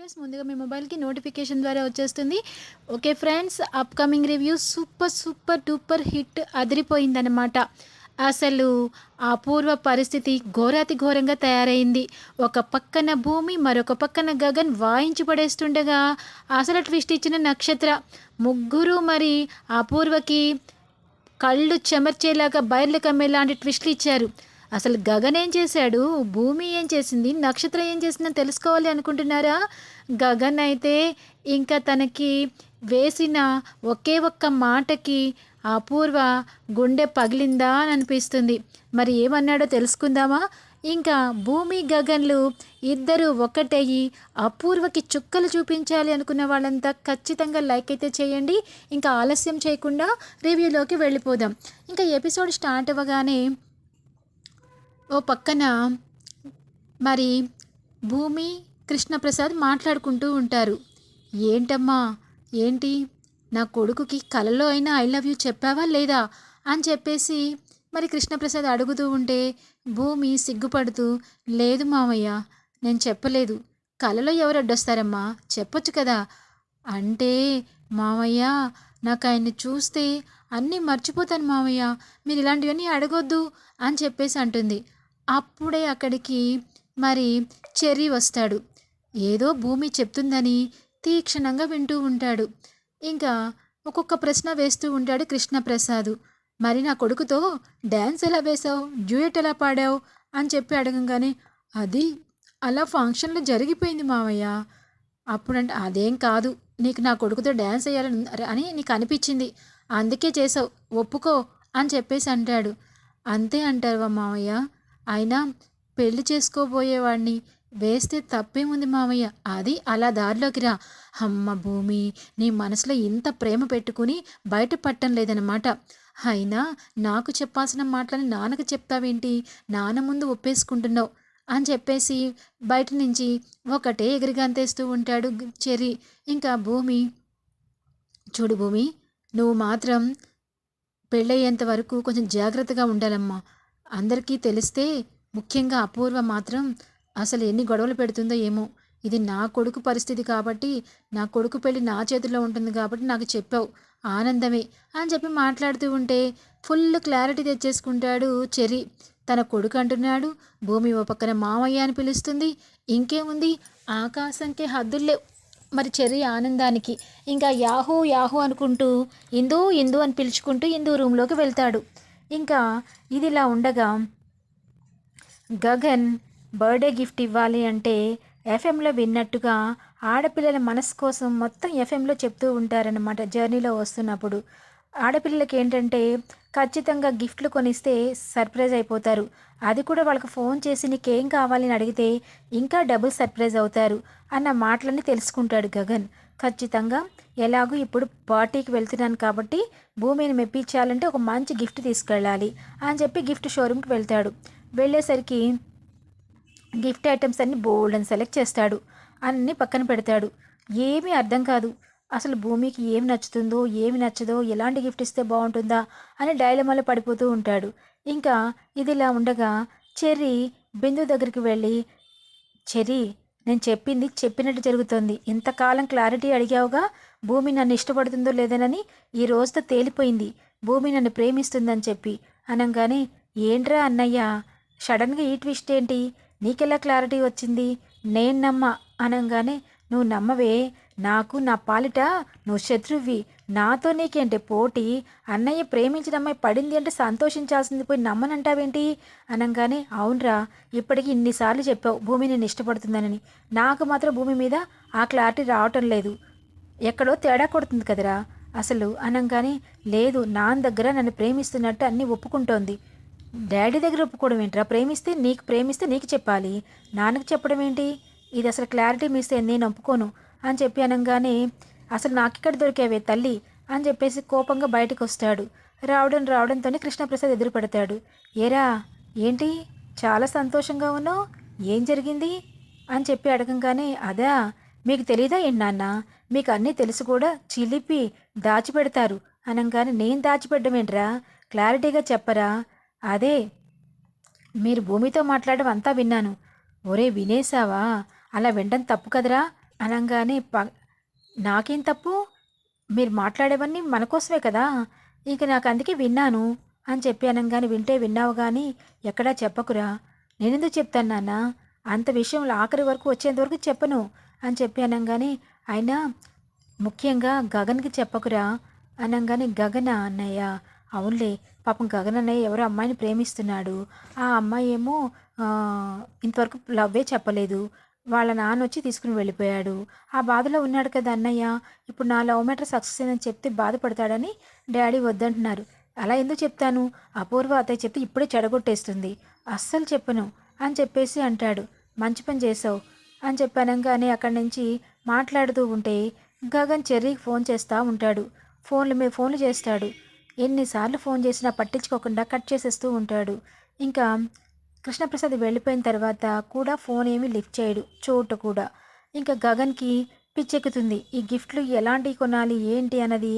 Friends, ముందుగా మీ మొబైల్‌కి notification ద్వారా వచ్చేస్తుంది. Okay friends, upcoming review super super duper hit అదిరిపోయిందనమాట. అసలు అపూర్వ పరిస్థితి ఘోరాతి ఘోరంగా తయారైంది. ఒక పక్కన భూమి, మరొక పక్కన గగన్ వాయించి పడేస్తుండగా, అసలు ట్విస్ట్ ఇచ్చిన నక్షత్ర. ముగ్గురు మరి అపూర్వకి కళ్ళు చెమర్చేలాగా బైర్లు కమ్మేలాంటి ట్విస్టులు ఇచ్చారు. అసలు గగన్ ఏం చేశాడు, భూమి ఏం చేసింది, నక్షత్రం ఏం చేసిందని తెలుసుకోవాలి అనుకుంటున్నారా? గగన్ అయితే ఇంకా తనకి వేసిన ఒకే ఒక్క మాటకి అపూర్వ గుండె పగిలిందా అని అనిపిస్తుంది. మరి ఏమన్నాడో తెలుసుకుందామా? ఇంకా భూమి గగన్లు ఇద్దరు ఒకటయ్యి అపూర్వకి చుక్కలు చూపించాలి అనుకున్న వాళ్ళంతా ఖచ్చితంగా లైక్ అయితే చేయండి. ఇంకా ఆలస్యం చేయకుండా రివ్యూలోకి వెళ్ళిపోదాం. ఇంకా ఎపిసోడ్ స్టార్ట్ అవ్వగానే ఓ పక్కన మరి భూమి, కృష్ణప్రసాద్ మాట్లాడుకుంటూ ఉంటారు. ఏంటమ్మా, ఏంటి నా కొడుకుకి కలలో అయినా ఐ లవ్ యూ చెప్పావా లేదా అని చెప్పేసి మరి కృష్ణప్రసాద్ అడుగుతూ ఉంటే భూమి సిగ్గుపడుతూ, లేదు మామయ్య, నేను చెప్పలేదు. కలలో ఎవరు అడ్డొస్తారమ్మా, చెప్పొచ్చు కదా. అంటే మామయ్య, నాకు ఆయన్ని చూస్తే అన్నీ మర్చిపోతాను మామయ్య, మీరు ఇలాంటివన్నీ అడగొద్దు అని చెప్పేసి అంటుంది. అప్పుడే అక్కడికి మరి చెర్రీ వస్తాడు. ఏదో భూమి చెప్తుందని తీక్షణంగా వింటూ ఉంటాడు. ఇంకా ఒక్కొక్క ప్రశ్న వేస్తూ ఉంటాడు కృష్ణప్రసాద్. మరి నా కొడుకుతో డ్యాన్స్ ఎలా వేశావు, డ్యూయట్ ఎలా పాడావు అని చెప్పి అడగంగానే, అది అలా ఫంక్షన్లో జరిగిపోయింది మావయ్య. అప్పుడంటే అదేం కాదు, నీకు నా కొడుకుతో డ్యాన్స్ వేయాలని అని నీకు అనిపించింది, అందుకే చేసావు, ఒప్పుకో అని చెప్పేసి అంటాడు. అంతే అంటావా మావయ్య? అయినా పెళ్లి చేసుకోబోయేవాడిని వేస్తే తప్పేముంది మామయ్య, అది అలా దారిలోకి రా. అమ్మ భూమి, నీ మనసులో ఇంత ప్రేమ పెట్టుకుని బయట పట్టం లేదనమాట. అయినా నాకు చెప్పాల్సిన మాటలని నాన్నకు చెప్తావేంటి, నాన్న ముందు ఒప్పేసుకుంటున్నావు అని చెప్పేసి బయట నుంచి ఒకటే ఎగిరిగంతేస్తూ ఉంటాడు చెర్రీ. ఇంకా భూమి, చూడు భూమి, నువ్వు మాత్రం పెళ్ళయ్యేంత వరకు కొంచెం జాగ్రత్తగా ఉండాలమ్మా. అందరికీ తెలిస్తే, ముఖ్యంగా అపూర్వ మాత్రం అసలు ఎన్ని గొడవలు పెడుతుందో ఏమో. ఇది నా కొడుకు పరిస్థితి కాబట్టి, నా కొడుకు పెళ్ళి నా చేతిలో ఉంటుంది కాబట్టి నాకు చెప్పావు, ఆనందమే అని చెప్పి మాట్లాడుతూ ఉంటే ఫుల్ క్లారిటీ తెచ్చేసుకుంటాడు చెర్రీ. తన కొడుకు అంటున్నాడు, భూమి ఓ పక్కన మామయ్య అని పిలుస్తుంది. ఇంకేముంది, ఆకాశంకే హద్దుల్లేవు మరి చెర్రీ ఆనందానికి. ఇంకా యాహూ యాహూ అనుకుంటూ ఇందు ఇందు అని పిలుచుకుంటూ ఇందు రూమ్లోకి వెళ్తాడు. ఇంకా ఇదిలా ఉండగా గగన్ బర్త్డే గిఫ్ట్ ఇవ్వాలి అంటే ఎఫ్ఎంలో విన్నట్టుగా ఆడపిల్లల మనసు కోసం మొత్తం ఎఫ్ఎంలో చెప్తూ ఉంటారనమాట జర్నీలో వస్తున్నప్పుడు. ఆడపిల్లలకి ఏంటంటే ఖచ్చితంగా గిఫ్ట్లు కొనిస్తే సర్ప్రైజ్ అయిపోతారు. అది కూడా వాళ్ళకి ఫోన్ చేసి నీకేం కావాలని అడిగితే ఇంకా డబుల్ సర్ప్రైజ్ అవుతారు అన్న మాటలన్నీ తెలుసుకుంటాడు గగన్. ఖచ్చితంగా ఎలాగూ ఇప్పుడు పార్టీకి వెళ్తున్నాను కాబట్టి భూమిని మెప్పించాలంటే ఒక మంచి గిఫ్ట్ తీసుకెళ్ళాలి అని చెప్పి గిఫ్ట్ షోరూమ్కి వెళ్తాడు. వెళ్ళేసరికి గిఫ్ట్ ఐటమ్స్ అన్ని బోల్డ్ అని సెలెక్ట్ చేస్తాడు. అన్నీ పక్కన పెడతాడు. ఏమీ అర్థం కాదు. అసలు భూమికి ఏం నచ్చుతుందో, ఏమి నచ్చదో, ఎలాంటి గిఫ్ట్ ఇస్తే బాగుంటుందా అని డైలమాలో పడిపోతూ ఉంటాడు. ఇంకా ఇదిలా ఉండగా చెర్రీ బిందు దగ్గరికి వెళ్ళి, చెర్రీ, నేను చెప్పింది చెప్పినట్టు జరుగుతుంది. ఇంతకాలం క్లారిటీ అడిగావుగా, భూమి నన్ను ఇష్టపడుతుందో లేదనని, ఈ రోజుతో తేలిపోయింది భూమి నన్ను ప్రేమిస్తుందని చెప్పి అనగానే, ఏంట్రా అన్నయ్య, సడన్గా ఈ ట్విస్ట్ ఏంటి, నీకెలా క్లారిటీ వచ్చింది, నేను నమ్మ అనగానే, నువ్వు నమ్మవే, నాకు నా పాలిట నువ్వు శత్రువి, నాతో నీకేంటి పోటీ, అన్నయ్య ప్రేమించిన అమ్మాయి పడింది అంటే సంతోషించాల్సింది పోయి నమ్మనంటావేంటి అనగానే, అవునరా, ఇప్పటికీ ఇన్నిసార్లు చెప్పావు భూమి నేను ఇష్టపడుతుందని, నాకు మాత్రం భూమి మీద ఆ క్లారిటీ రావటం లేదు, ఎక్కడో తేడా కొడుతుంది కదరా అసలు అనగానే, లేదు, నాన్న దగ్గర నన్ను ప్రేమిస్తున్నట్టు అన్నీ ఒప్పుకుంటోంది. డాడీ దగ్గర ఒప్పుకోవడం ఏంట్రా, ప్రేమిస్తే నీకు చెప్పాలి, నాన్నకు చెప్పడం ఏంటి, ఇది అసలు క్లారిటీ మిస్ అయింది, నేను ఒప్పుకోను అని చెప్పి అనగానే, అసలు నాకిక్కడ దొరికావే తల్లి అని చెప్పేసి కోపంగా బయటకు వస్తాడు. రావడంతోనే కృష్ణప్రసాద్ ఎదురు పెడతాడు. ఏరా, ఏంటి చాలా సంతోషంగా ఉన్నావు, ఏం జరిగింది అని చెప్పి అడగంగానే, అదా, మీకు తెలీదా ఏంటి నాన్న, మీకు అన్నీ తెలుసు కూడా చిలిపి దాచిపెడతారు అనగానే, నేను దాచిపెట్టమేంట్రా, క్లారిటీగా చెప్పరా. అదే, మీరు భూమితో మాట్లాడడం అంతా విన్నాను. ఒరే వినేశావా, అలా వినడం తప్పు కదరా అనంగానే నాకేం తప్పు? మీరు మాట్లాడేవన్నీ మన కోసమే కదా! ఇక నాకు అందుకే విన్నాను అని చెప్పి అనంగానే, వింటే విన్నావు గానీ ఎక్కడా చెప్పకురా. నేనెందుకు చెప్తాను నాన్న? అంత విషయంలో ఆఖరి వరకు వచ్చేంత వరకు చెప్పను అని చెప్పి అనంగానే, అయినా ముఖ్యంగా గగన్‌కి చెప్పకురా అనంగానే, గగనా అన్నయ్య? అవునులే, పాపం గగన్ అన్నయ్య ఎవరో అమ్మాయిని ప్రేమిస్తున్నాడు. ఆ అమ్మాయి ఏమో ఇంతవరకు లవ్వే చెప్పలేదు. వాళ్ళ నాన్నొచ్చి తీసుకుని వెళ్ళిపోయాడు. ఆ బాధలో ఉన్నాడు కదా అన్నయ్య. ఇప్పుడు నా లవ్ మ్యాటర్ సక్సెస్ అయిందని చెప్తే బాధపడతాడని డ్యాడీ వద్దంటున్నారు. అలా ఎందుకు చెప్తాను? అపూర్వ అత్తయ్య చెప్తే ఇప్పుడే చెడగొట్టేస్తుంది. అస్సలు చెప్పను అని చెప్పేసి అంటాడు. మంచి పని చేశావు అని చెప్పి అనంగానే అక్కడి నుంచి మాట్లాడుతూ ఉంటే గగన్ చెర్రీకి ఫోన్ చేస్తూ ఉంటాడు. ఫోన్ల మీద ఫోన్లు చేస్తాడు. ఎన్నిసార్లు ఫోన్ చేసినా పట్టించుకోకుండా కట్ చేసేస్తూ ఉంటాడు. ఇంకా కృష్ణప్రసాద్ వెళ్ళిపోయిన తర్వాత కూడా ఫోన్ ఏమీ లిఫ్ట్ చేయడు చోటు కూడా. ఇంకా గగన్కి పిచ్చెక్కుతుంది. ఈ గిఫ్ట్లు ఎలాంటివి కొనాలి ఏంటి అన్నది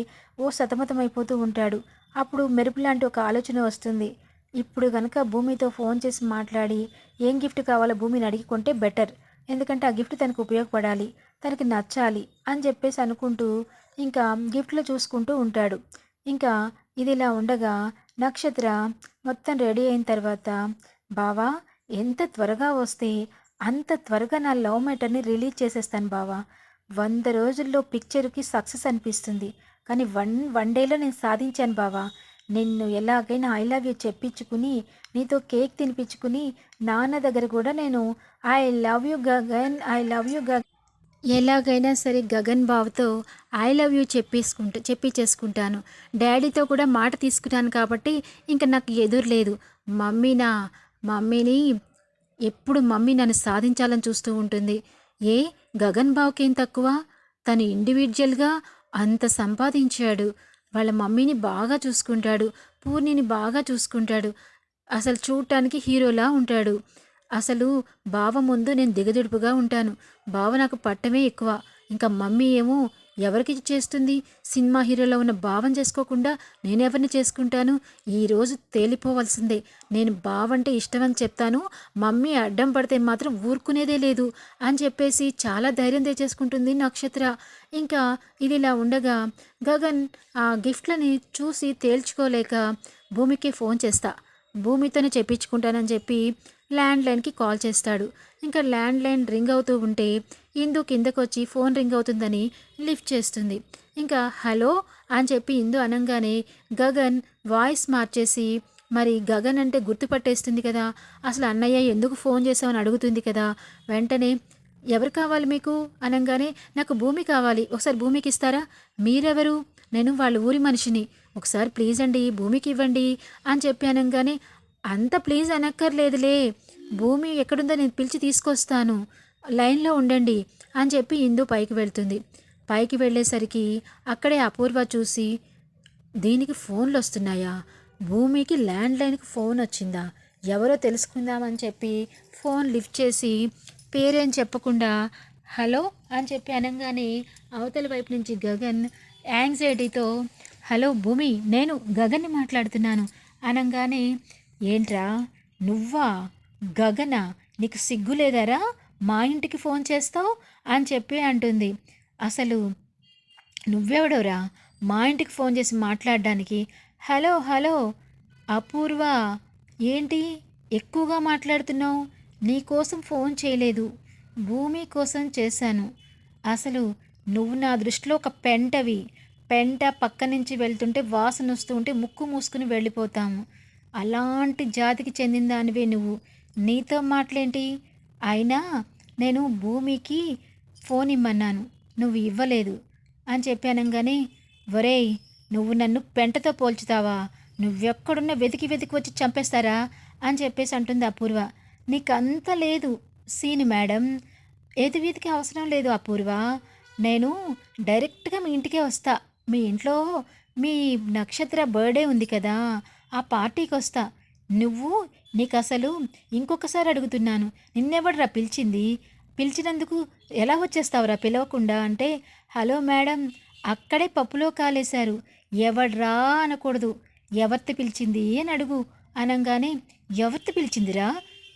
సతమతమైపోతూ ఉంటాడు. అప్పుడు మెరుపు లాంటి ఒక ఆలోచన వస్తుంది. ఇప్పుడు గనక భూమితో ఫోన్ చేసి మాట్లాడి ఏం గిఫ్ట్ కావాలో భూమిని అడిగి కొంటే బెటర్. ఎందుకంటే ఆ గిఫ్ట్ తనకు ఉపయోగపడాలి, తనకి నచ్చాలి అని చెప్పేసి అనుకుంటూ ఇంకా గిఫ్ట్లు చూసుకుంటూ ఉంటాడు. ఇంకా ఇదిలా ఉండగా నక్షత్ర మొత్తం రెడీ అయిన తర్వాత, బావా ఎంత త్వరగా వస్తే అంత త్వరగా నా లవ్ మ్యాటర్ని రిలీజ్ చేసేస్తాను బావా. 100 రోజుల్లో పిక్చర్కి సక్సెస్ అనిపిస్తుంది. కానీ వన్ డేలో నేను సాధించాను బావా. నిన్ను ఎలాగైనా ఐ లవ్ యూ చెప్పించుకుని నీతో కేక్ తినిపించుకుని నాన్న దగ్గర కూడా నేను I love you Gagan, I love you Gagan ఎలాగైనా సరే గగన్ బావతో ఐ లవ్ యూ చెప్పించేసుకుంటాను. డ్యాడీతో కూడా మాట తీసుకున్నాను కాబట్టి ఇంక నాకు ఎదురు లేదు. మమ్మీ నా మమ్మీని ఎప్పుడు మమ్మీ నన్ను సాధించాలని చూస్తూ ఉంటుంది. ఏ గగన్ బావకేం తక్కువ? తను ఇండివిజువల్‌గా అంత సంపాదించాడు. వాళ్ళ మమ్మీని బాగా చూసుకుంటాడు. పూర్ణిని బాగా చూసుకుంటాడు. అసలు చూడటానికి హీరోలా ఉంటాడు. అసలు బావ ముందు నేను దిగదుడుపుగా ఉంటాను. బావ నాకు పట్టమే ఎక్కువ. ఇంకా మమ్మీ ఏమో ఎవరికి చేస్తుంది? సినిమా హీరోలో ఉన్న బావని చేసుకోకుండా నేనెవరిని చేసుకుంటాను? ఈరోజు తేలిపోవాల్సిందే. నేను బావంటే ఇష్టమని చెప్తాను. మమ్మీ అడ్డం పడితే మాత్రం ఊరుకునేదే లేదు అని చెప్పేసి చాలా ధైర్యం తెచ్చేసుకుంటుంది నక్షత్ర. ఇంకా ఇదిలా ఉండగా గగన్ ఆ గిఫ్ట్లని చూసి తేల్చుకోలేక భూమికి ఫోన్ చేస్తా, భూమితోనే చెప్పించుకుంటానని చెప్పి ల్యాండ్లైన్కి కాల్ చేస్తాడు. ఇంకా ల్యాండ్లైన్ రింగ్ అవుతూ ఉంటే ఇందు కిందకొచ్చి ఫోన్ రింగ్ అవుతుందని లిఫ్ట్ చేస్తుంది. ఇంకా హలో అని చెప్పి ఇందు అనంగానే గగన్ వాయిస్ మార్చేసి, మరి గగన్ అంటే గుర్తుపట్టేస్తుంది కదా, అసలు అన్నయ్య ఎందుకు ఫోన్ చేసావని అడుగుతుంది కదా. వెంటనే ఎవరు కావాలి మీకు అనంగానే, నాకు భూమి కావాలి, ఒకసారి భూమికి ఇస్తారా? మీరెవరు? నేను వాళ్ళ ఊరి మనిషిని, ఒకసారి ప్లీజ్ అండి భూమికి ఇవ్వండి అని చెప్పి అనంగానే, అంత ప్లీజ్ అనక్కర్లేదులే, భూమి ఎక్కడుందో నేను పిలిచి తీసుకొస్తాను, లైన్లో ఉండండి అని చెప్పి ఇందు పైకి వెళ్తుంది. పైకి వెళ్ళేసరికి అక్కడే అపూర్వ చూసి, దీనికి ఫోన్లు వస్తున్నాయా? భూమికి ల్యాండ్లైన్కి ఫోన్ వచ్చిందా? ఎవరో తెలుసుకుందామని చెప్పి ఫోన్ లిఫ్ట్ చేసి పేరేం చెప్పకుండా హలో అని చెప్పి అనగానే అవతల వైపు నుంచి గగన్ యాంగ్జైటీతో, హలో భూమి, నేను గగన్ని మాట్లాడుతున్నాను అనగానే, ఏంట్రా నువ్వా? గగనా? నీకు సిగ్గు లేదారా? మా ఇంటికి ఫోన్ చేస్తావు అని చెప్పి అంటుంది. అసలు నువ్వెవడోరా మా ఇంటికి ఫోన్ చేసి మాట్లాడడానికి? హలో హలో అపూర్వ, ఏంటి ఎక్కువగా మాట్లాడుతున్నావు? నీకోసం ఫోన్ చేయలేదు, భూమి కోసం చేశాను. అసలు నువ్వు నా దృష్టిలో ఒక పెంటవి. పెంట పక్క నుంచి వెళ్తుంటే వాసన వస్తూ ఉంటే ముక్కు మూసుకుని వెళ్ళిపోతాము. అలాంటి జాతికి చెందిన దానివే నువ్వు. నీతో మాటలేంటి? అయినా నేను భూమికి ఫోన్ ఇమ్మన్నాను, నువ్వు ఇవ్వలేదు అని చెప్పి అనగానే, ఒరేయ్ నువ్వు నన్ను పెంటతో పోల్చుతావా? నువ్వెక్కడున్నా వెతికి వెతికి వచ్చి చంపేస్తారా అని చెప్పేసి అంటుంది అపూర్వ. నీకంత లేదు సీను మేడం, ఎదువీధికి అవసరం లేదు అపూర్వ. నేను డైరెక్ట్గా మీ ఇంటికే వస్తా. మీ ఇంట్లో మీ నక్షత్ర బర్త్డే ఉంది కదా, ఆ పార్టీకి వస్తా. నువ్వు నీకు అసలు ఇంకొకసారి అడుగుతున్నాను, నిన్నెవడరా పిలిచింది? పిలిచినందుకు ఎలా వచ్చేస్తావురా పిలవకుండా అంటే, హలో మేడం, అక్కడే పప్పులో కాలేశారు, ఎవడ్రా అనకూడదు, ఎవరిని పిలిచింది అని అడుగు అనగానే, ఎవరిని పిలిచిందిరా?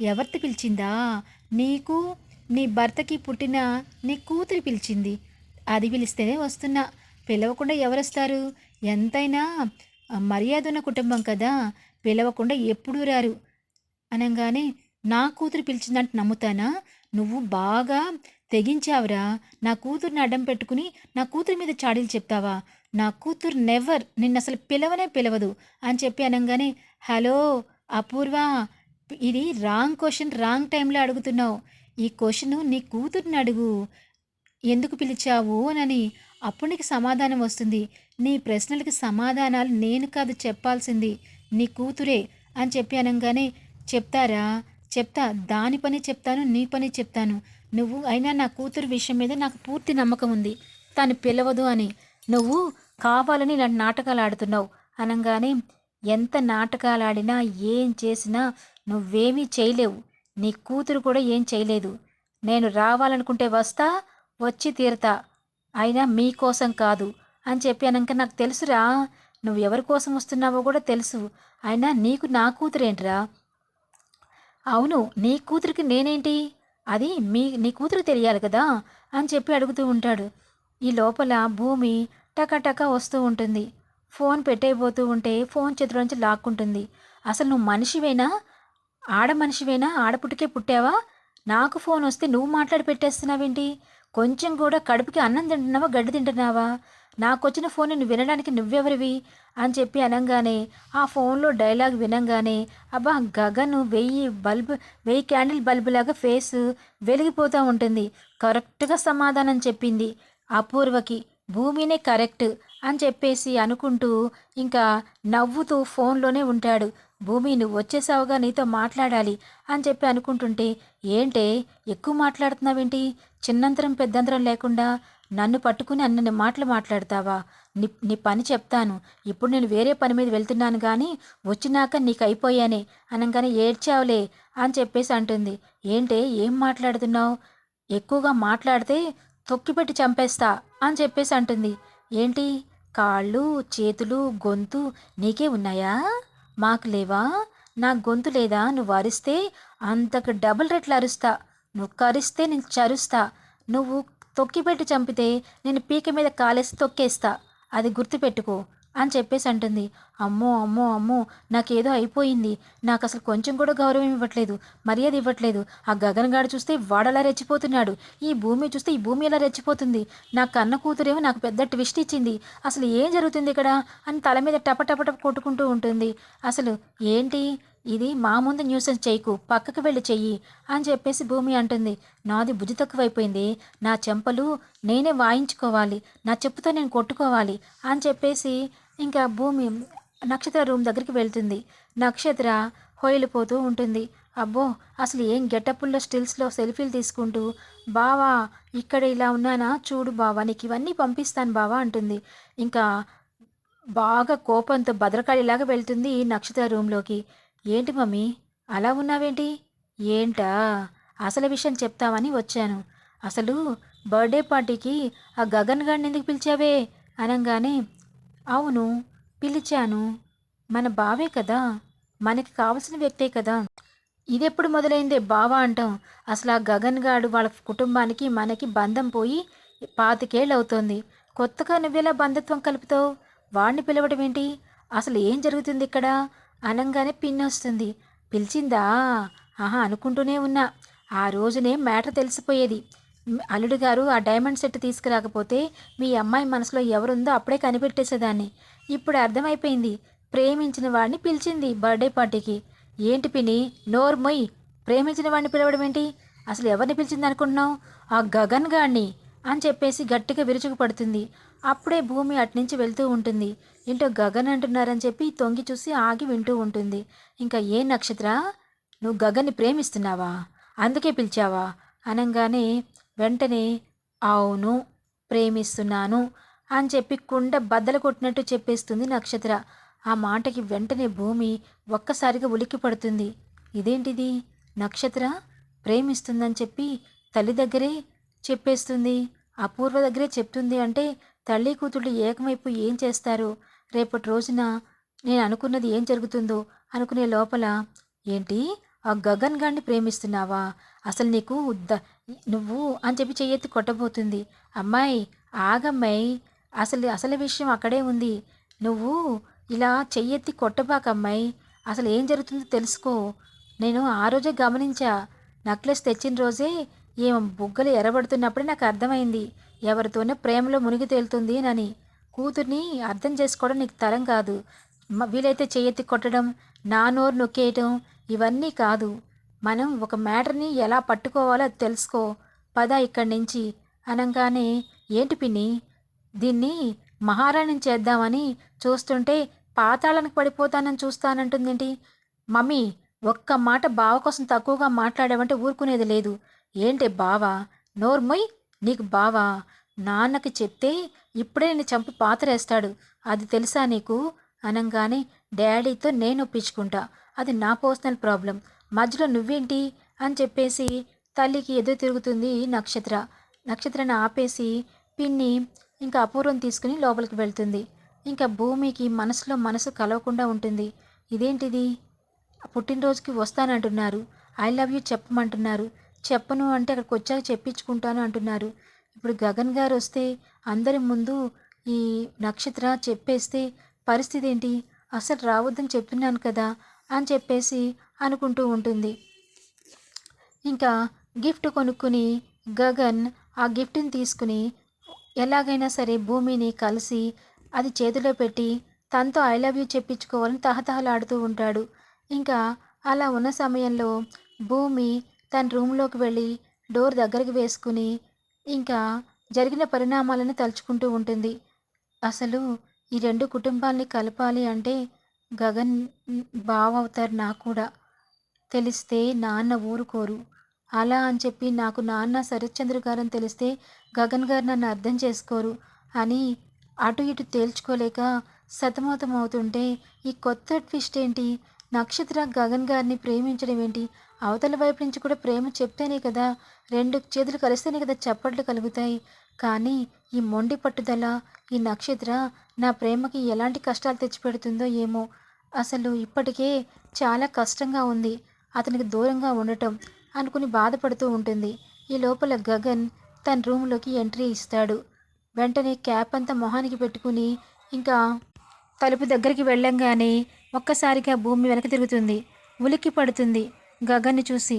ఎవరిని పిలిచిందా? నీకు నీ భర్తకి పుట్టిన నీ కూతురు పిలిచింది. అది పిలిస్తేనే వస్తున్నా. పిలవకుండా ఎవరొస్తారు? ఎంతైనా మర్యాద ఉన్న కుటుంబం కదా! పిలవకుండా ఎప్పుడూ రారు. అనంగానే, నా కూతురు పిలిచిందంటే నమ్ముతానా? నువ్వు బాగా తెగించావురా! నా కూతుర్ని అడ్డం పెట్టుకుని, నా కూతురి మీద చాడీలు చెప్తావా? నా కూతురు నెవర్ నిన్నసలు పిలవనే పిలవదు అని చెప్పి అనంగానే, హలో అపూర్వ, ఇది రాంగ్ క్వెషన్ రాంగ్ టైంలో అడుగుతున్నావు. ఈ క్వెషను నీ కూతుర్ని అడుగు. ఎందుకు పిలిచావు అనని. అప్పుడు నీకు సమాధానం వస్తుంది. నీ ప్రశ్నలకి సమాధానాలు నేను కాదు చెప్పాల్సింది, నీ కూతురే అని చెప్పి అనంగానే, చెప్తారా? చెప్తా. దాని పని చెప్తాను, నీ పని చెప్తాను. నువ్వు అయినా నా కూతురు విషయం మీద నాకు పూర్తి నమ్మకం ఉంది. తను పిలవదు అని. నువ్వు కావాలని ఇలాంటి నాటకాలు ఆడుతున్నావు అనంగానే, ఎంత నాటకాలు ఆడినా ఏం చేసినా నువ్వేమీ చేయలేవు. నీ కూతురు కూడా ఏం చేయలేదు. నేను రావాలనుకుంటే వస్తా, వచ్చి తీరతా. అయినా మీకోసం కాదు అని చెప్పి అనంక, నాకు తెలుసురా నువ్వు ఎవరి కోసం వస్తున్నావో కూడా తెలుసు. అయినా నీకు నా కూతురేంట్రా? అవును, నీ కూతురికి నేనేంటి? అది నీ కూతురికి తెలియాలి కదా అని చెప్పి అడుగుతూ ఉంటాడు. ఈ లోపల భూమి టకటక వస్తూ ఉంటుంది. ఫోన్ పెట్టేయబోతూ ఉంటే ఫోన్ చేతిలోంచి లాక్కుంటుంది. అసలు నువ్వు మనిషివేనా? ఆడ మనిషివేనా? ఆడపుట్టుకే పుట్టావా? నాకు ఫోన్ వస్తే నువ్వు మాట్లాడి పెట్టేస్తున్నావేంటి? కొంచెం కూడా కడుపుకి అన్నం తింటున్నావా, గడ్డి తింటున్నావా? నాకొచ్చిన ఫోన్ నువ్వు వినడానికి నువ్వెవరివి అని చెప్పి అనంగానే, ఆ ఫోన్లో డైలాగ్ వినంగానే, అబ్బా గగను 1000 క్యాండిల్ బల్బులాగా ఫేస్ వెలిగిపోతూ ఉంటుంది. కరెక్ట్గా సమాధానం చెప్పింది అపూర్వకి. భూమినే కరెక్ట్ అని చెప్పేసి అనుకుంటూ ఇంకా నవ్వుతూ ఫోన్లోనే ఉంటాడు. భూమి, నువ్వు వచ్చేసావుగా, నీతో మాట్లాడాలి అని చెప్పి అనుకుంటుంటే, ఏంటే ఎక్కువ మాట్లాడుతున్నావేంటి? చిన్నంతరం పెద్దంతరం లేకుండా నన్ను పట్టుకుని అన్నన్ని మాటలు మాట్లాడతావా? నీ పని చెప్తాను. ఇప్పుడు నేను వేరే పని మీద వెళ్తున్నాను కానీ వచ్చినాక నీకు అయిపోయానే అనగానే, ఏడ్చావులే అని చెప్పేసి అంటుంది. ఏంటే ఏం మాట్లాడుతున్నావు? ఎక్కువగా మాట్లాడితే తొక్కిపెట్టి చంపేస్తా అని చెప్పేసి అంటుంది. ఏంటి కాళ్ళు చేతులు గొంతు నీకే ఉన్నాయా? మాకు లేవా? నా గొంతు లేదా? నువ్వు అరిస్తే అంతకు డబుల్ రెట్లు అరుస్తా. నువ్వు కరిస్తే నేను చరుస్తా. నువ్వు తొక్కిపెట్టి చంపితే నేను పీక మీద కాలేసి తొక్కేస్తా. అది గుర్తుపెట్టుకో అని చెప్పేసి అంటుంది. అమ్మో అమ్మో అమ్మో, నాకేదో అయిపోయింది. నాకు అసలు కొంచెం కూడా గౌరవం ఇవ్వట్లేదు, మర్యాద ఇవ్వట్లేదు. ఆ గగన్ గాడు చూస్తే వాడలా రెచ్చిపోతున్నాడు, ఈ భూమి చూస్తే ఈ భూమి ఎలా రెచ్చిపోతుంది. నా కన్న కూతురేమో నాకు పెద్ద ట్విస్ట్ ఇచ్చింది. అసలు ఏం జరుగుతుంది ఇక్కడ అని తల మీద టపటపటప కొట్టుకుంటూ ఉంటుంది. అసలు ఏంటి ఇది? మా ముందు న్యూసెన్స్ చేయకు, పక్కకు వెళ్ళి చెయ్యి అని చెప్పేసి భూమి అంటుంది. నాది బుద్ధి తక్కువైపోయింది. నా చెంపలు నేనే వాయించుకోవాలి, నా చెప్పుతో నేను కొట్టుకోవాలి అని చెప్పేసి ఇంకా భూమి నక్షత్ర రూమ్ దగ్గరికి వెళ్తుంది. నక్షత్ర హొయిలిపోతూ ఉంటుంది. అబ్బో, అసలు ఏం గెటప్పుల్లో స్టిల్స్లో సెల్ఫీలు తీసుకుంటూ, బావా ఇక్కడ ఇలా ఉన్నానా చూడు బావా, నీకు ఇవన్నీ పంపిస్తాను బావా అంటుంది. ఇంకా బాగా కోపంతో భద్రకాళిలాగా వెళ్తుంది ఈ నక్షత్ర రూమ్లోకి. ఏంటి మమ్మీ అలా ఉన్నావేంటి? ఏంటా? అసలు విషయం చెప్తామని వచ్చాను. అసలు బర్త్డే పార్టీకి ఆ గగన్ గారిని ఎందుకు పిలిచావే అనగానే, అవును పిలిచాను, మన బావే కదా, మనకి కావలసిన వ్యక్తే కదా. ఇదెప్పుడు మొదలైందే బావా అంటాం? అసలు ఆ గగన్ గాడు వాళ్ళ కుటుంబానికి మనకి బంధం పోయి 25 ఏళ్ళు అవుతోంది. కొత్తగా నువ్వెలా బంధుత్వం కలుపుతావు? వాడిని పిలవడం ఏంటి? అసలు ఏం జరుగుతుంది ఇక్కడ అనంగానే పిన్నొస్తుంది. పిలిచిందా? ఆహా అనుకుంటూనే ఉన్నా. ఆ రోజునే మ్యాటర్ తెలిసిపోయేది. అల్లుడు గారు ఆ డైమండ్ సెట్ తీసుకురాకపోతే మీ అమ్మాయి మనసులో ఎవరుందో అప్పుడే కనిపెట్టేసేదాన్ని. ఇప్పుడు అర్థమైపోయింది. ప్రేమించిన వాడిని పిలిచింది బర్త్డే పార్టీకి. ఏంటి పిన్ని నోర్మొయ్, ప్రేమించిన వాడిని పిలవడం ఏంటి? అసలు ఎవరిని పిలిచింది అనుకుంటున్నావు? ఆ గగన్ గాడిని అని చెప్పేసి గట్టిగా విరుచుకు పడుతుంది. అప్పుడే భూమి అట్నుంచి వెళ్తూ ఉంటుంది. ఏంటో గగన్ అంటున్నారని చెప్పి తొంగి చూసి ఆగి వింటూ ఉంటుంది. ఇంకా ఏ నక్షత్ర, నువ్వు గగన్ని ప్రేమిస్తున్నావా? అందుకే పిలిచావా అనంగానే వెంటనే అవును ప్రేమిస్తున్నాను అని చెప్పి కుండ బద్దలు కొట్టినట్టు చెప్పేస్తుంది నక్షత్ర. ఆ మాటకి వెంటనే భూమి ఒక్కసారిగా ఉలిక్కి పడుతుంది. ఇదేంటిది? నక్షత్ర ప్రేమిస్తుందని చెప్పి తల్లి దగ్గరే చెప్పేస్తుంది, అపూర్వ దగ్గరే చెప్తుంది అంటే తల్లి కూతుళ్ళు ఏకమైపోయి ఏం చేస్తారు? రేపటి రోజున నేను అనుకున్నది ఏం జరుగుతుందో అనుకునే లోపల, ఏంటి ఆ గగన్ గాడిని ప్రేమిస్తున్నావా? అసలు నీకు నువ్వు అని చెప్పి చెయ్యెత్తి కొట్టబోతుంది. అమ్మాయి ఆగమ్మాయి, అసలు విషయం అక్కడే ఉంది. నువ్వు ఇలా చెయ్యెత్తి కొట్టబాకమ్మాయి, అసలు ఏం జరుగుతుందో తెలుసుకో. నేను ఆ రోజే గమనించా. నెక్లెస్ తెచ్చిన రోజే ఈమె బుగ్గలు ఎర్రబడుతున్నప్పుడే నాకు అర్థమైంది ఎవరితోనో ప్రేమలో మునిగి తేలుతుంది అని. కూతుర్ని అర్థం చేసుకోవడం నీకు తరం కాదు. వీలైతే చెయ్యెత్తి కొట్టడం, నా నోరు నొక్కేయటం ఇవన్నీ కాదు. మనం ఒక మ్యాటర్ని ఎలా పట్టుకోవాలో అది తెలుసుకో. పద ఇక్కడి నుంచి అనంగానే, ఏంటి పిన్ని దీన్ని మహారాణిని చేద్దామని చూస్తుంటే పాతాళానికి పడిపోతానని చూస్తానంటుందేంటి? మమ్మీ ఒక్క మాట బావ కోసం తక్కువగా మాట్లాడావంటే ఊరుకునేది లేదు. ఏంటి బావ? నోర్మొయ్, నీకు బావా? నాన్నకి చెప్తే ఇప్పుడే నిన్ను చంపి పాతరేస్తాడు, అది తెలుసా నీకు అనంగానే, డాడీతో నేను ఒప్పించుకుంటా, అది నా పర్సనల్ ప్రాబ్లం, మధ్యలో నువ్వేంటి అని చెప్పేసి తల్లికి ఎదురు తిరుగుతుంది నక్షత్ర. నక్షత్రాన్ని ఆపేసి పిన్ని ఇంకా అపూర్వం తీసుకుని లోపలికి వెళ్తుంది. ఇంకా భూమికి మనసులో మనసు కలవకుండా ఉంటుంది. ఇదేంటిది, పుట్టినరోజుకి వస్తానంటున్నారు, ఐ లవ్ యూ చెప్పమంటున్నారు, చెప్పను అంటే అక్కడికి వచ్చాక చెప్పించుకుంటాను అంటున్నారు. ఇప్పుడు గగన్ గారు వస్తే అందరి ముందు ఈ నక్షత్ర చెప్పేస్తే పరిస్థితి ఏంటి? అసలు రావద్దని చెప్తున్నాను కదా అని చెప్పేసి అనుకుంటూ ఉంటుంది. ఇంకా గిఫ్ట్ కొనుక్కుని గగన్ ఆ గిఫ్ట్ని తీసుకుని ఎలాగైనా సరే భూమిని కలిసి అది చేతిలో పెట్టి తనతో ఐ లవ్ యూ చెప్పించుకోవాలని తహతహలాడుతూ ఉంటాడు. ఇంకా అలా ఉన్న సమయంలో భూమి తన రూమ్లోకి వెళ్ళి డోర్ దగ్గరికి వేసుకుని ఇంకా జరిగిన పరిణామాలను తలుచుకుంటూ ఉంటుంది. అసలు ఈ రెండు కుటుంబాల్ని కలపాలి అంటే గగన్ బావ అవుతారు. నాకు కూడా తెలిస్తే నాన్న ఊరుకోరు. అలా అని చెప్పి నాకు నాన్న శరత్చంద్ర గారని తెలిస్తే గగన్ గారు నన్ను అర్థం చేసుకోరు అని అటు ఇటు తేల్చుకోలేక సతమతం అవుతుంటే, ఈ కొత్త ట్విస్ట్ ఏంటి? నక్షత్ర గగన్ గారిని ప్రేమించడం ఏంటి? అవతల వైపు నుంచి కూడా ప్రేమ చెప్తేనే కదా, రెండు చేతులు కలిస్తేనే కదా చప్పట్లు కలుగుతాయి. కానీ ఈ మొండి పట్టుదల, ఈ నక్షత్ర నా ప్రేమకి ఎలాంటి కష్టాలు తెచ్చిపెడుతుందో ఏమో. అసలు ఇప్పటికే చాలా కష్టంగా ఉంది అతనికి దూరంగా ఉండటం అనుకుని బాధపడుతూ ఉంటుంది. ఈ లోపల గగన్ తన రూమ్లోకి ఎంట్రీ ఇస్తాడు. వెంటనే క్యాప్ అంతా మొహానికి పెట్టుకుని ఇంకా తలుపు దగ్గరికి వెళ్ళంగానే ఒక్కసారిగా భూమి వెనక తిరుగుతుంది. ఉలిక్కి పడుతుంది గగన్ని చూసి.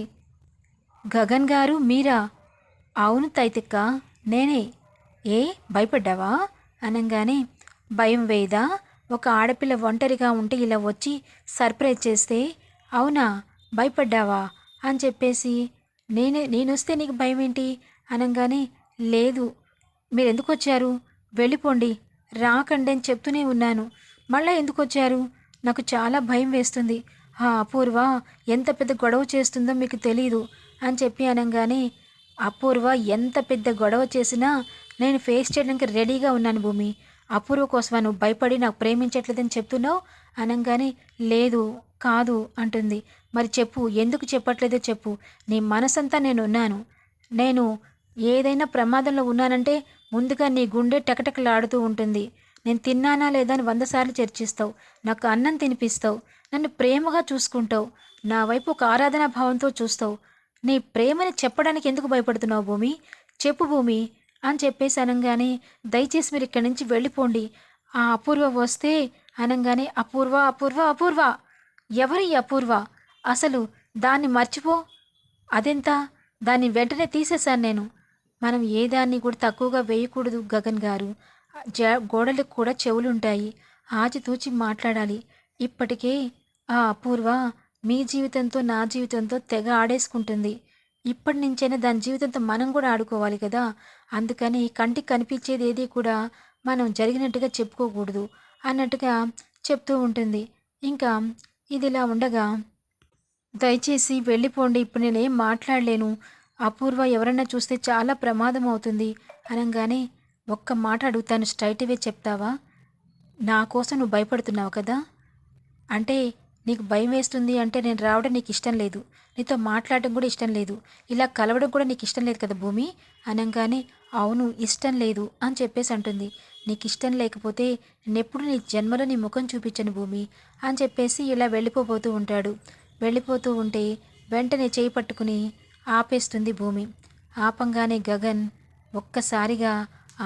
గగన్ గారు మీరా? అవును తైతిక్క, నేనే. ఏ భయపడ్డావా అనంగానే, భయం వేయదా? ఒక ఆడపిల్ల ఒంటరిగా ఉంటే ఇలా వచ్చి సర్ప్రైజ్ చేస్తే? అవునా, భయపడ్డావా అని చెప్పేసి, నేనొస్తే నీకు భయం ఏంటి అనంగానే, లేదు, మీరెందుకు వచ్చారు? వెళ్ళిపోండి, రాకండి అని చెప్తూనే ఉన్నాను, మళ్ళీ ఎందుకు వచ్చారు? నాకు చాలా భయం వేస్తుంది. ఆ అపూర్వ ఎంత పెద్ద గొడవ చేస్తుందో మీకు తెలీదు అని చెప్పి అనంగానే, అపూర్వ ఎంత పెద్ద గొడవ చేసినా నేను ఫేస్ చేయడానికి రెడీగా ఉన్నాను భూమి. అపూర్వ కోసమా నువ్వు భయపడి నాకు ప్రేమించట్లేదని చెప్తున్నావు అనంగానే, లేదు కాదు అంటుంది. మరి చెప్పు, ఎందుకు చెప్పట్లేదో చెప్పు. నీ మనసంతా నేనున్నాను. నేను ఏదైనా ప్రమాదంలో ఉన్నానంటే ముందుగా నీ గుండె టకటకలాడుతూ ఉంటుంది. నేను తిన్నానా లేదా అని 100 సార్లు చర్చిస్తావు. నాకు అన్నం తినిపిస్తావు. నన్ను ప్రేమగా చూసుకుంటావు. నా వైపు ఒక ఆరాధనా భావంతో చూస్తావు. నీ ప్రేమని చెప్పడానికి ఎందుకు భయపడుతున్నావు భూమి? చెప్పు భూమి అని చెప్పేసి అనంగానే, దయచేసి మీరు ఇక్కడి నుంచి వెళ్ళిపోండి. ఆ అపూర్వ వస్తే అనంగానే, అపూర్వ అపూర్వ అపూర్వ, ఎవరి అపూర్వ? అసలు దాన్ని మర్చిపో. అదెంత? దాన్ని వెంటనే తీసేశాను నేను. మనం ఏ దాన్ని కూడా తక్కువగా వేయకూడదు గగన్ గారు. గోడలకు కూడా చెవులుంటాయి. ఆచితూచి మాట్లాడాలి. ఇప్పటికే ఆ అపూర్వ మీ జీవితంతో నా జీవితంతో తెగ ఆడేసుకుంటుంది. ఇప్పటి నుంచైనా దాని జీవితంతో మనం కూడా ఆడుకోవాలి కదా. అందుకని కంటికి కనిపించేది ఏది కూడా మనం జరిగినట్టుగా చెప్పుకోకూడదు అన్నట్టుగా చెప్తూ ఉంటుంది. ఇంకా ఇదిలా ఉండగా, దయచేసి వెళ్ళిపోండి, ఇప్పుడు నేనేం మాట్లాడలేను, అపూర్వ ఎవరన్నా చూస్తే చాలా ప్రమాదం అవుతుంది అనంగానే, ఒక్క మాట అడుగుతాను, స్ట్రైట్‌వే చెప్తావా? నా కోసం నువ్వు భయపడుతున్నావు కదా, అంటే నీకు భయం వేస్తుంది అంటే నేను రావడం నీకు ఇష్టం లేదు, నీతో మాట్లాడడం కూడా ఇష్టం లేదు, ఇలా కలవడం కూడా నీకు ఇష్టం లేదు కదా భూమి అనంగానే, అవును ఇష్టం లేదు అని చెప్పేసి అంటుంది. నీకు ఇష్టం లేకపోతే నేనెప్పుడు నీ జన్మలో నీ ముఖం చూపించను భూమి అని చెప్పేసి ఇలా వెళ్ళిపోతూ ఉంటాడు. వెళ్ళిపోతూ ఉంటే వెంటనే చేయి పట్టుకుని ఆపేస్తుంది భూమి. ఆపంగానే గగన్ ఒక్కసారిగా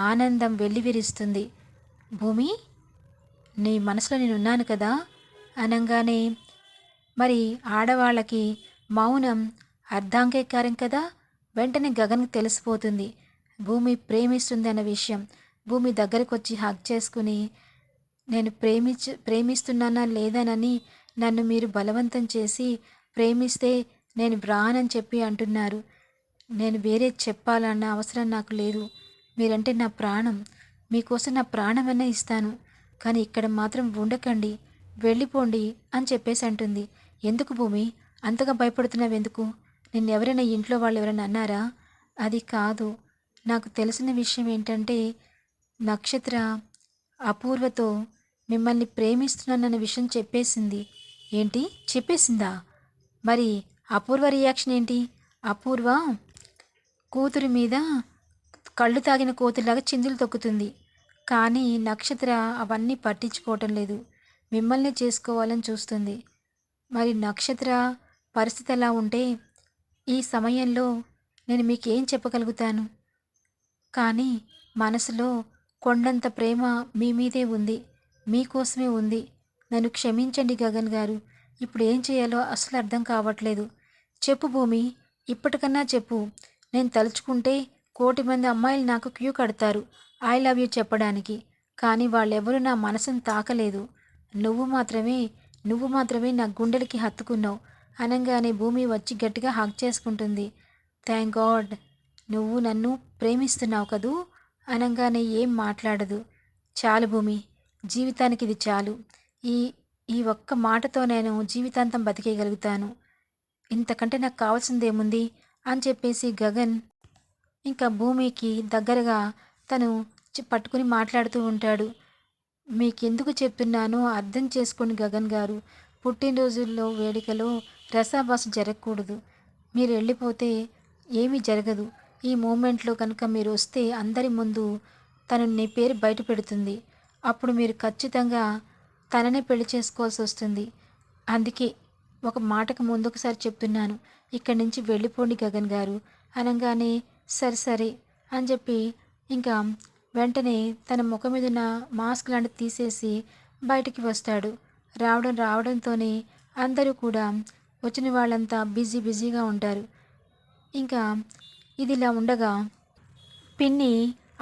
ఆనందం వెల్లివిరుస్తుంది. భూమి, నీ మనసులో నేనున్నాను కదా అనంగానే మరి ఆడవాళ్ళకి మౌనం అర్ధాంగీకారం కదా. వెంటనే గగన్కి తెలిసిపోతుంది భూమి ప్రేమిస్తుంది అన్న విషయం. భూమి దగ్గరికి వచ్చి హగ్ చేసుకుని, నేను ప్రేమిస్తున్నానా లేదానని నన్ను మీరు బలవంతం చేసి ప్రేమిస్తే నేను రానని చెప్పి అంటున్నారు. నేను వేరే చెప్పాలన్న అవసరం నాకు లేదు. మీరంటే నా ప్రాణం. మీకోసం నా ప్రాణమన్నా ఇస్తాను. కానీ ఇక్కడ మాత్రం ఉండకండి, వెళ్ళిపోండి అని చెప్పేసి అంటుంది. ఎందుకు భూమి అంతగా భయపడుతున్నావెందుకు? నిన్నెవరైనా ఇంట్లో వాళ్ళు ఎవరైనా అన్నారా? అది కాదు, నాకు తెలిసిన విషయం ఏంటంటే నక్షత్ర అపూర్వతో మిమ్మల్ని ప్రేమిస్తున్నానన్న విషయం చెప్పేసింది. ఏంటి చెప్పేసిందా? మరి అపూర్వ రియాక్షన్ ఏంటి? అపూర్వ కూతురి మీద కళ్ళు తాగిన కోతిలాగా చిందులు తొక్కుతుంది. కానీ నక్షత్ర అవన్నీ పట్టించుకోవటం లేదు. మిమ్మల్ని చేసుకోవాలని చూస్తుంది. మరి నక్షత్ర పరిస్థితి ఎలా ఉంటే ఈ సమయంలో నేను మీకేం చెప్పగలుగుతాను? కానీ మనసులో కొండంత ప్రేమ మీ మీదే ఉంది, మీకోసమే ఉంది. నన్ను క్షమించండి గగన్ గారు. ఇప్పుడు ఏం చేయాలో అసలు అర్థం కావట్లేదు. చెప్పు భూమి, ఇప్పటికన్నా చెప్పు. నేను తలుచుకుంటే 1,000,000 మంది అమ్మాయిలు నాకు క్యూ కడతారు ఐ లవ్ యూ చెప్పడానికి. కానీ వాళ్ళెవరూ నా మనసును తాకలేదు. నువ్వు మాత్రమే నా గుండెలకి హత్తుకున్నావు అనంగానే భూమి వచ్చి గట్టిగా హగ్ చేసుకుంటుంది. థ్యాంక్ గాడ్, నువ్వు నన్ను ప్రేమిస్తున్నావు కదూ అనంగానే ఏం మాట్లాడదు. చాలు భూమి, జీవితానికి ఇది చాలు. ఈ ఈ ఒక్క మాటతో నేను జీవితాంతం బతికేయగలుగుతాను. ఇంతకంటే నాకు కావాల్సిందేముంది అని చెప్పేసి గగన్ ఇంకా భూమికి దగ్గరగా తను పట్టుకుని మాట్లాడుతూ ఉంటాడు. మీకెందుకు చెప్తున్నానో అర్థం చేసుకోండి గగన్ గారు. పుట్టినరోజుల్లో వేడుకలో రసాభాస జరగకూడదు. మీరు వెళ్ళిపోతే ఏమీ జరగదు. ఈ మూమెంట్లో కనుక మీరు వస్తే అందరి ముందు తను నీ పేరు బయట పెడుతుంది. అప్పుడు మీరు ఖచ్చితంగా తననే పెళ్లి చేసుకోవాల్సి వస్తుంది. అందుకే ఒక మాటకు ముందొకసారి చెప్తున్నాను, ఇక్కడి నుంచి వెళ్ళిపోండి గగన్ గారు అనగానే సరే సరే అని చెప్పి ఇంకా వెంటనే తన ముఖం మీద ఉన్న మాస్క్ లాంటిది తీసేసి బయటికి వస్తాడు. రావడంతోనే అందరూ కూడా వచ్చిన వాళ్ళంతా బిజీగా ఉంటారు. ఇంకా ఇదిలా ఉండగా పిన్ని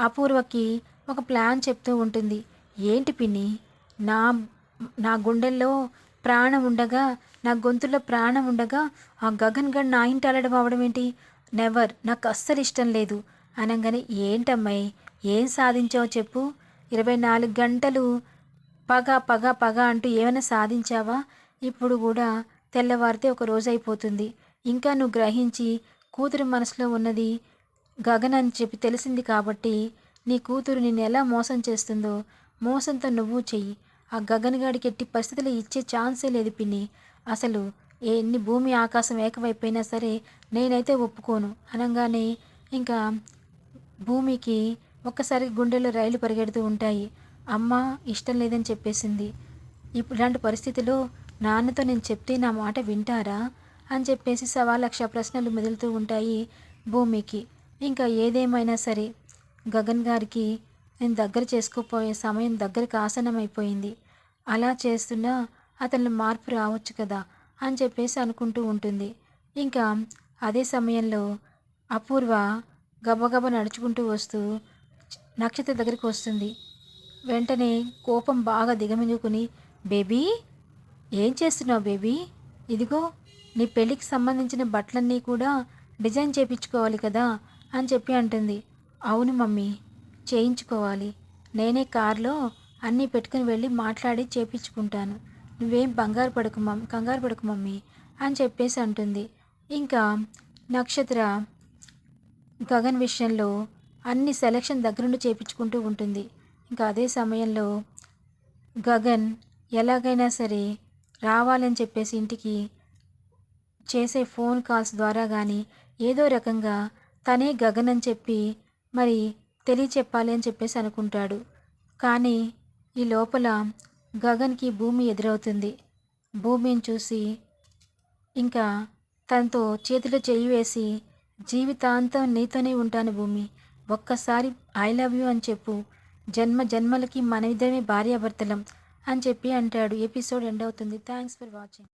అపూర్వకి ఒక ప్లాన్ చెప్తూ ఉంటుంది. ఏంటి పిన్ని, నా నా గుండెల్లో ప్రాణం ఉండగా, నా గొంతులో ప్రాణం ఉండగా ఆ గగన్ గడ్ నా ఇంటి అలడం అవడం ఏంటి? నెవర్, నాకు అస్సలు ఇష్టం లేదు అనగానే ఏంటమ్మాయి ఏం సాధించావో చెప్పు. 24 గంటలు పగ అంటూ ఏమైనా సాధించావా? ఇప్పుడు కూడా తెల్లవారితే ఒక రోజు అయిపోతుంది. ఇంకా నువ్వు గ్రహించి కూతురు మనసులో ఉన్నది గగన్ అని చెప్పి తెలిసింది కాబట్టి నీ కూతురు నిన్ను ఎలా మోసం చేస్తుందో మోసంతో నువ్వు చెయ్యి. ఆ గగన్ గాడికి ఎట్టి పరిస్థితుల్లో ఇచ్చే ఛాన్సే లేదు పిన్ని. అసలు ఎన్ని భూమి ఆకాశం ఏకమైపోయినా సరే నేనైతే ఒప్పుకోను అనగానే ఇంకా భూమికి ఒక్కసారి గుండెల్లో రైలు పరిగెడుతూ ఉంటాయి. అమ్మ ఇష్టం లేదని చెప్పేసింది. ఇప్పుడు ఇలాంటి పరిస్థితిలో నాన్నతో నేను చెప్తే నా మాట వింటారా అని చెప్పేసి 1,00,000 ప్రశ్నలు మెదులుతూ ఉంటాయి భూమికి. ఇంకా ఏదేమైనా సరే గగన్ గారికి నేను దగ్గర చేసుకోపోయే సమయం దగ్గరికి ఆసన్నమైపోయింది. అలా చేస్తున్నా అతనిలో మార్పు రావచ్చు కదా అని చెప్పేసి అనుకుంటూ ఉంటుంది. ఇంకా అదే సమయంలో అపూర్వ గబగబా నడుచుకుంటూ వస్తూ నక్షత్ర దగ్గరికి వస్తుంది. వెంటనే కోపం బాగా దిగమింగుకుని, బేబీ ఏం చేస్తున్నావు బేబీ? ఇదిగో నీ పెళ్ళికి సంబంధించిన బట్టలన్నీ కూడా డిజైన్ చేయించుకోవాలి కదా అని చెప్పి అంటుంది. అవును మమ్మీ, చేయించుకోవాలి. నేనే కార్లో అన్నీ పెట్టుకుని వెళ్ళి మాట్లాడి చేయించుకుంటాను. నువ్వేం కంగారు పడకు మమ్మీ అని చెప్పేసి అంటుంది. ఇంకా నక్షత్ర గగన్ విషయంలో అన్ని సెలక్షన్ దగ్గరుండి చేయించుకుంటూ ఉంటుంది. ఇంకా అదే సమయంలో గగన్ ఎలాగైనా సరే రావాలని చెప్పేసి ఇంటికి చేసే ఫోన్ కాల్స్ ద్వారా కానీ ఏదో రకంగా తనే గగన్ అని చెప్పి మరి తెలియచెప్పాలి అని చెప్పేసి అనుకుంటాడు. కానీ ఈ లోపల గగన్కి భూమి ఎదురవుతుంది. భూమిని చూసి ఇంకా తనతో చేతిలో చెయ్యి వేసి, జీవితాంతం నీతోనే ఉంటాను భూమి, ఒక్కసారి ఐ లవ్ యూ అని చెప్పు, జన్మ జన్మలకి మన ఇద్దరమే భార్యాభర్తలం అని చెప్పి అంటాడు. ఎపిసోడ్ ఎండ్ అవుతుంది. Thanks for watching.